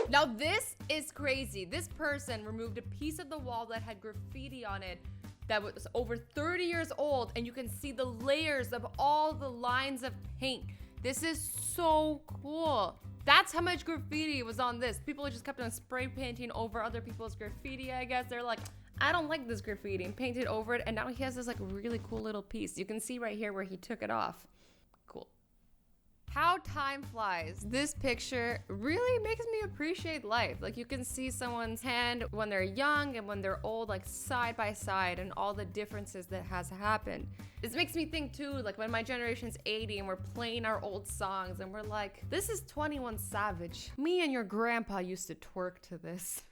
Now this is crazy. This person removed a piece of the wall that had graffiti on it that was over 30 years old, and you can see the layers of all the lines of paint. This is so cool. That's how much graffiti was on this. People just kept on spray painting over other people's graffiti, I guess. They're like, I don't like this graffiti, and painted over it, and now he has this like really cool little piece. You can see right here where he took it off. Cool. How time flies. This picture really makes me appreciate life. Like you can see someone's hand when they're young and when they're old, like side by side, and all the differences that has happened. This makes me think too, like when my generation's 80 and we're playing our old songs and we're like, this is 21 Savage. Me and your grandpa used to twerk to this.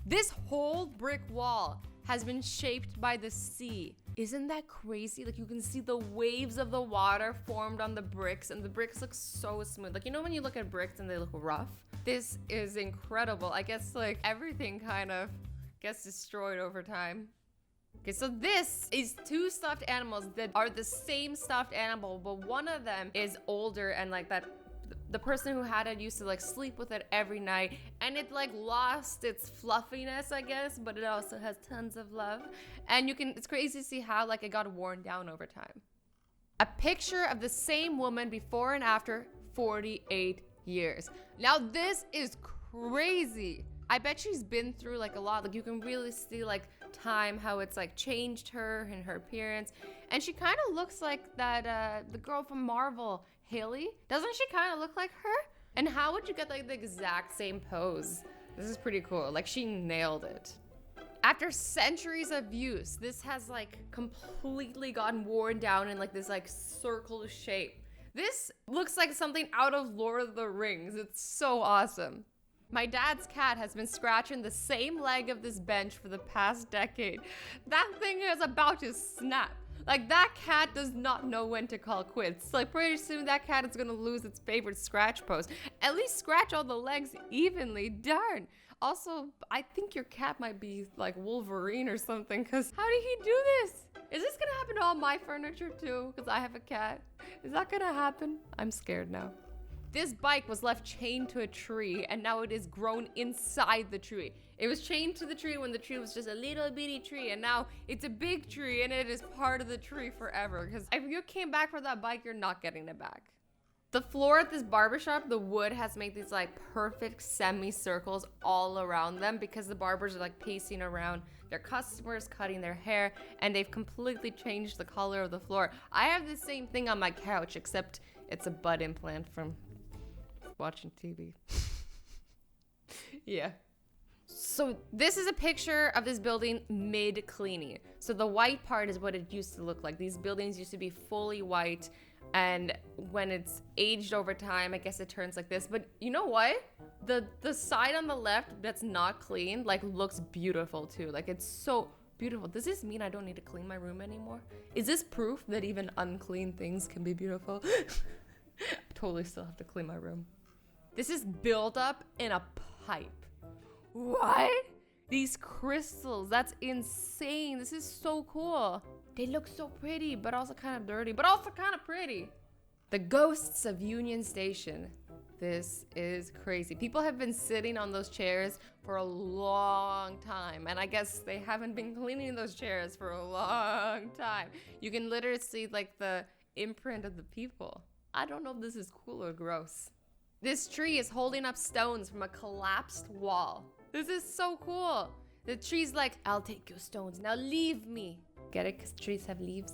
This whole brick wall has been shaped by the sea. Isn't that crazy? Like you can see the waves of the water formed on the bricks, and the bricks look so smooth. Like, you know when you look at bricks and they look rough? This is incredible. I guess like everything kind of gets destroyed over time. Okay, so this is two stuffed animals that are the same stuffed animal, but one of them is older, and like that the person who had it used to like sleep with it every night, and it like lost its fluffiness, I guess, but it also has tons of love. And it's crazy to see how like it got worn down over time. A picture of the same woman before and after 48 years. Now this is crazy. I bet she's been through like a lot. Like you can really see like time, how it's like changed her and her appearance. And she kind of looks like that the girl from Marvel, Haley. Doesn't she kind of look like her? And how would you get like the exact same pose? This is pretty cool. Like she nailed it. After centuries of use, this has like completely gotten worn down in like this like circle shape. This looks like something out of Lord of the Rings. It's so awesome. My dad's cat has been scratching the same leg of this bench for the past decade. That thing is about to snap. Like that cat does not know when to call quits. Like pretty soon that cat is gonna lose its favorite scratch pose. At least scratch all the legs evenly, darn. Also, I think your cat might be like Wolverine or something, cause how did he do this? Is this gonna happen to all my furniture too? Cause I have a cat. Is that gonna happen? I'm scared now. This bike was left chained to a tree, and now it is grown inside the tree. It was chained to the tree when the tree was just a little bitty tree, and now it's a big tree, and it is part of the tree forever. Because if you came back for that bike, you're not getting it back. The floor at this barbershop, the wood has made these like perfect semicircles all around them because the barbers are like pacing around their customers, cutting their hair, and they've completely changed the color of the floor. I have the same thing on my couch, except it's a butt implant from watching TV. Yeah. So this is a picture of this building mid-cleaning. So the white part is what it used to look like. These buildings used to be fully white, and when it's aged over time, I guess it turns like this. But you know what? The side on the left that's not clean like looks beautiful too. Like it's so beautiful. Does this mean I don't need to clean my room anymore? Is this proof that even unclean things can be beautiful? Totally still have to clean my room. This is buildup in a pipe. What? These crystals, that's insane. This is so cool. They look so pretty, but also kind of dirty, but also kind of pretty. The ghosts of Union Station. This is crazy. People have been sitting on those chairs for a long time, and I guess they haven't been cleaning those chairs for a long time. You can literally see like the imprint of the people. I don't know if this is cool or gross. This tree is holding up stones from a collapsed wall. This is so cool. The tree's like, I'll take your stones, now leave me. Get it? Because trees have leaves.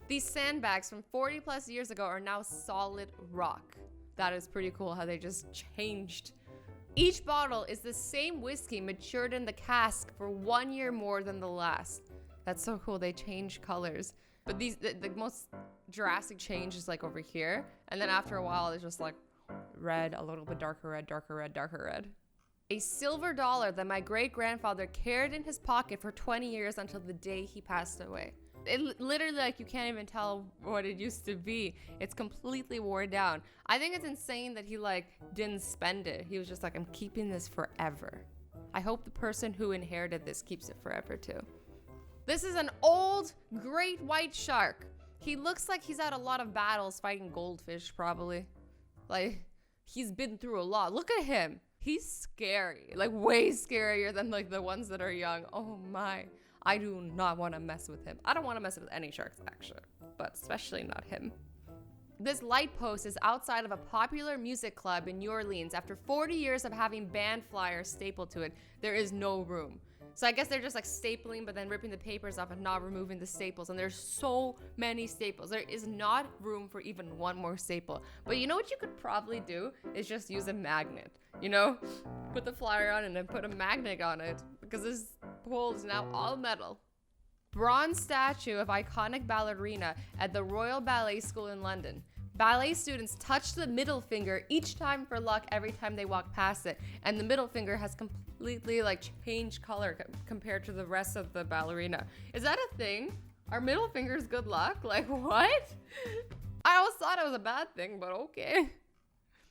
These sandbags from 40 plus years ago are now solid rock. That is pretty cool how they just changed. Each bottle is the same whiskey matured in the cask for 1 year more than the last. That's so cool, they change colors. But the most drastic change is like over here. And then after a while, it's just like red, a little bit darker red, darker red, darker red. A silver dollar that my great-grandfather carried in his pocket for 20 years until the day he passed away. It literally, like, you can't even tell what it used to be. It's completely worn down. I think it's insane that he, like, didn't spend it. He was just like, I'm keeping this forever. I hope the person who inherited this keeps it forever, too. This is an old great white shark. He looks like he's had a lot of battles fighting goldfish, probably. Like, he's been through a lot. Look at him. He's scary, like way scarier than like the ones that are young. Oh my, I do not want to mess with him. I don't want to mess with any sharks actually, but especially not him. This light post is outside of a popular music club in New Orleans. After 40 years of having band flyers stapled to it, there is no room. So I guess they're just like stapling, but then ripping the papers off and not removing the staples. And there's so many staples. There is not room for even one more staple. But you know what you could probably do is just use a magnet, you know? Put the flyer on and then put a magnet on it, because this pole is now all metal. Bronze statue of iconic ballerina at the Royal Ballet School in London. Ballet students touch the middle finger each time for luck every time they walk past it. And the middle finger has completely like changed color compared to the rest of the ballerina. Is that a thing? Are middle fingers good luck? Like what? I always thought it was a bad thing, but okay.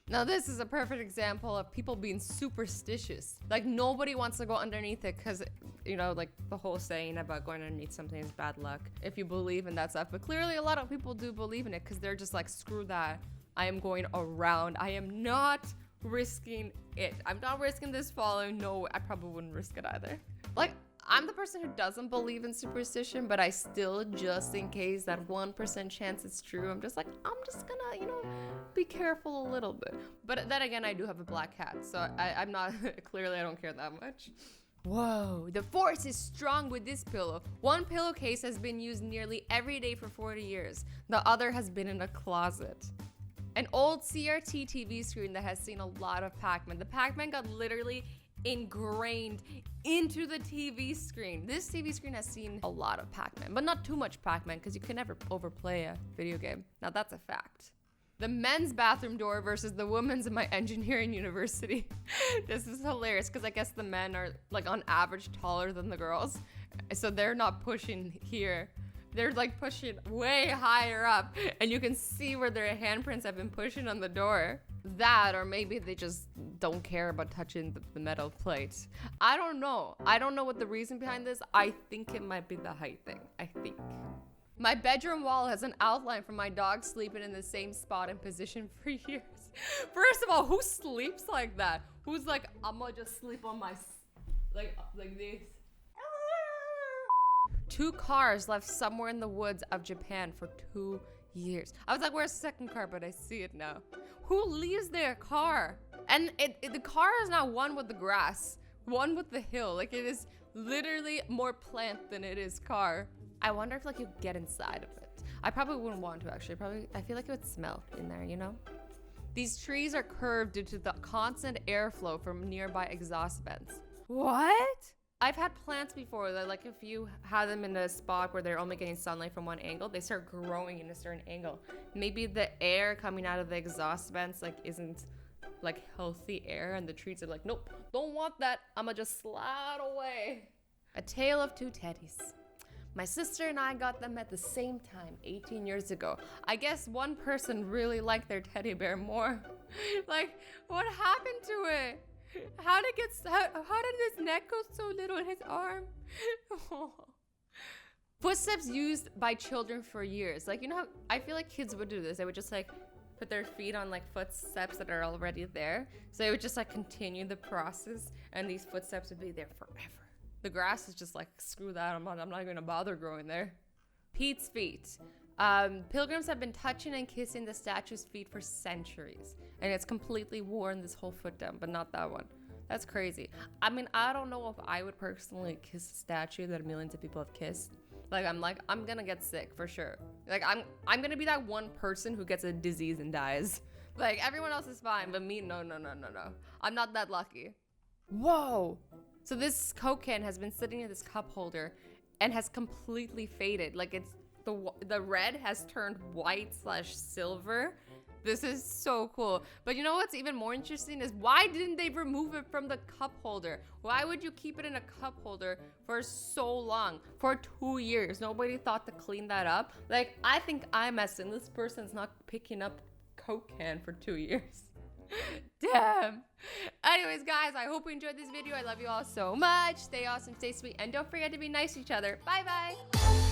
Now this is a perfect example of people being superstitious. Like nobody wants to go underneath it because, you know, like the whole saying about going underneath something is bad luck if you believe in that stuff. But clearly a lot of people do believe in it because they're just like, screw that. I am going around. I am not risking it. I'm not risking this falling. No, I probably wouldn't risk it either. Like, I'm the person who doesn't believe in superstition, but I still, just in case that 1% chance it's true, I'm just like, I'm just gonna, you know, be careful a little bit. But then again, I do have a black cat, so I'm not, clearly I don't care that much. Whoa, the force is strong with this pillow. One pillowcase has been used nearly every day for 40 years. The other has been in a closet. An old CRT TV screen that has seen a lot of Pac-Man. The Pac-Man got literally ingrained into the TV screen. This TV screen has seen a lot of Pac-Man, but not too much Pac-Man because you can never overplay a video game. Now that's a fact. The men's bathroom door versus the women's in my engineering university. This is hilarious because I guess the men are like on average taller than the girls. So they're not pushing here. They're like pushing way higher up and you can see where their handprints have been pushing on the door. That, or maybe they just don't care about touching the metal plate. I don't know. I don't know what the reason behind this. I think it might be the height thing. I think. My bedroom wall has an outline from my dog sleeping in the same spot and position for years. First of all, who sleeps like that? Who's like, I'm gonna just sleep on my, like this. 2 cars left somewhere in the woods of Japan for 2 years. I was like, where's the second car? But I see it now. Who leaves their car? And the car is not one with the grass, one with the hill. Like it is literally more plant than it is car. I wonder if like you get inside of it. I probably wouldn't want to actually. I feel like it would smell in there, you know? These trees are curved due to the constant airflow from nearby exhaust vents. What? I've had plants before that, like, if you have them in a spot where they're only getting sunlight from one angle, they start growing in a certain angle. Maybe the air coming out of the exhaust vents, like, isn't, like, healthy air, and the trees are like, nope, don't want that. I'ma just slide away. A tale of 2 teddies. My sister and I got them at the same time 18 years ago. I guess one person really liked their teddy bear more. Like, what happened to it? How did his neck go so little in his arm? Oh. Footsteps used by children for years. Like, you know how I feel like kids would do this. They would just like put their feet on like footsteps that are already there. So they would just like continue the process and these footsteps would be there forever. The grass is just like, screw that, I'm not gonna bother growing there. Pete's feet. Pilgrims have been touching and kissing the statue's feet for centuries. And it's completely worn this whole foot down, but not that one. That's crazy. I mean, I don't know if I would personally kiss a statue that millions of people have kissed. Like, I'm gonna get sick for sure. Like, I'm gonna be that one person who gets a disease and dies. Like, everyone else is fine, but me, no. I'm not that lucky. Whoa. So this Coke can has been sitting in this cup holder and has completely faded. Like, it's the red has turned white/silver. This is so cool. But you know what's even more interesting is why didn't they remove it from the cup holder? Why would you keep it in a cup holder for so long? For 2 years. Nobody thought to clean that up. Like, I think I'm messing. This person's not picking up Coke can for 2 years. Damn. Anyways, guys, I hope you enjoyed this video. I love you all so much. Stay awesome, stay sweet, and don't forget to be nice to each other. Bye bye.